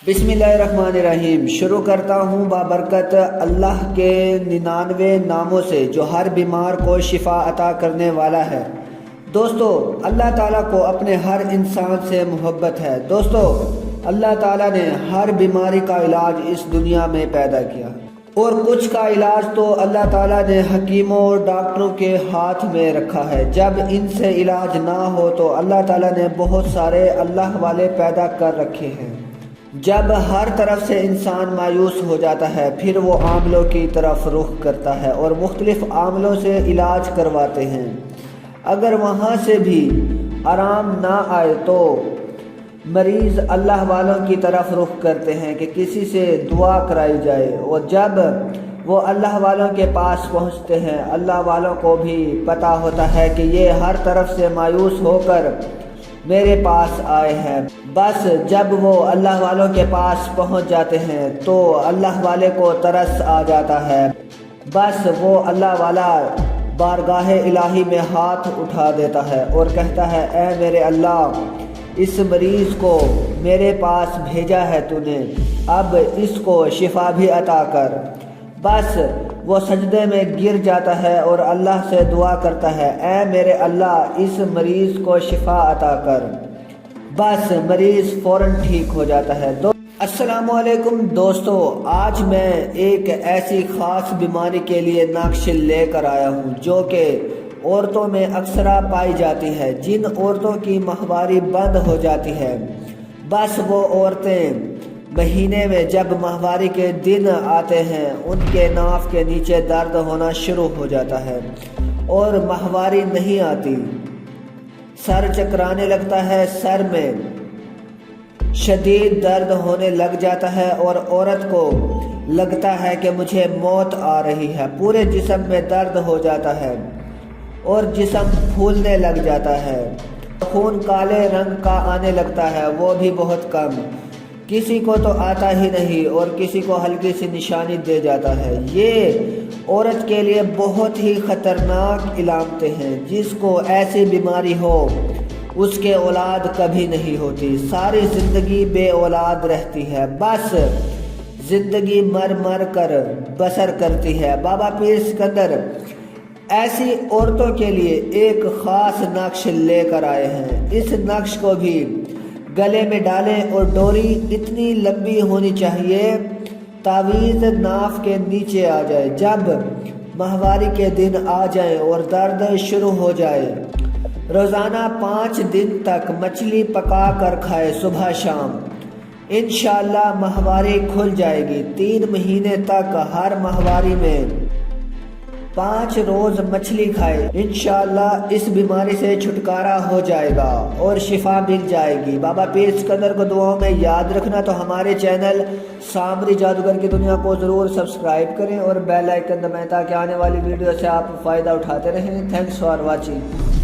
بسم اللہ الرحمن الرحیم۔ شروع کرتا ہوں بابرکت اللہ کے 99 ناموں سے جو ہر بیمار کو شفا عطا کرنے والا ہے۔ دوستو، اللہ تعالیٰ کو اپنے ہر انسان سے محبت ہے۔ دوستو، اللہ تعالیٰ نے ہر بیماری کا علاج اس دنیا میں پیدا کیا، اور کچھ کا علاج تو اللہ تعالیٰ نے حکیموں اور ڈاکٹروں کے ہاتھ میں رکھا ہے۔ جب ان سے علاج نہ ہو تو اللہ تعالیٰ نے بہت سارے اللہ والے پیدا کر رکھے ہیں۔ جب ہر طرف سے انسان مایوس ہو جاتا ہے، پھر وہ عاملوں کی طرف رخ کرتا ہے اور مختلف عاملوں سے علاج کرواتے ہیں۔ اگر وہاں سے بھی آرام نہ آئے تو مریض اللہ والوں کی طرف رخ کرتے ہیں کہ کسی سے دعا کرائی جائے، اور جب وہ اللہ والوں کے پاس پہنچتے ہیں، اللہ والوں کو بھی پتہ ہوتا ہے کہ یہ ہر طرف سے مایوس ہو کر میرے پاس آئے ہیں۔ بس جب وہ اللہ والوں کے پاس پہنچ جاتے ہیں تو اللہ والے کو ترس آ جاتا ہے۔ بس وہ اللہ والا بارگاہ الہی میں ہاتھ اٹھا دیتا ہے اور کہتا ہے، اے میرے اللہ، اس مریض کو میرے پاس بھیجا ہے تو نے، اب اس کو شفا بھی عطا کر۔ بس وہ سجدے میں گر جاتا ہے اور اللہ سے دعا کرتا ہے، اے میرے اللہ، اس مریض کو شفا عطا کر۔ بس مریض فوراً ٹھیک ہو جاتا ہے۔ السلام علیکم دوستو، آج میں ایک ایسی خاص بیماری کے لیے نقش لے کر آیا ہوں جو کہ عورتوں میں اکثر پائی جاتی ہے۔ جن عورتوں کی ماہواری بند ہو جاتی ہے، بس وہ عورتیں مہینے میں جب ماہواری کے دن آتے ہیں، ان کے ناف کے نیچے درد ہونا شروع ہو جاتا ہے اور ماہواری نہیں آتی، سر چکرانے لگتا ہے، سر میں شدید درد ہونے لگ جاتا ہے اور عورت کو لگتا ہے کہ مجھے موت آ رہی ہے۔ پورے جسم میں درد ہو جاتا ہے اور جسم پھولنے لگ جاتا ہے، خون کالے رنگ کا آنے لگتا ہے، وہ بھی بہت کم، کسی کو تو آتا ہی نہیں اور کسی کو ہلکی سی نشانی دے جاتا ہے۔ یہ عورت کے لیے بہت ہی خطرناک علامتیں ہیں۔ جس کو ایسی بیماری ہو اس کے اولاد کبھی نہیں ہوتی، ساری زندگی بے اولاد رہتی ہے، بس زندگی مر مر کر بسر کرتی ہے۔ بابا پیر سکندر ایسی عورتوں کے لیے ایک خاص نقش لے کر آئے ہیں۔ اس نقش کو بھی گلے میں ڈالیں اور ڈوری اتنی لمبی ہونی چاہیے تعویذ ناف کے نیچے آ جائے۔ جب ماہواری کے دن آ جائیں اور درد شروع ہو جائے، روزانہ 5 دن تک مچھلی پکا کر کھائے، صبح شام، انشاءاللہ ماہواری کھل جائے گی۔ 3 مہینے تک ہر ماہواری میں 5 روز مچھلی کھائے، انشاءاللہ اس بیماری سے چھٹکارا ہو جائے گا اور شفا مل جائے گی۔ بابا پیر سکندر کو دعاؤں میں یاد رکھنا۔ تو ہمارے چینل سامری جادوگر کی دنیا کو ضرور سبسکرائب کریں اور بیل آئیکن دبائیں تاکہ آنے والی ویڈیو سے آپ فائدہ اٹھاتے رہیں۔ Thanks for watching.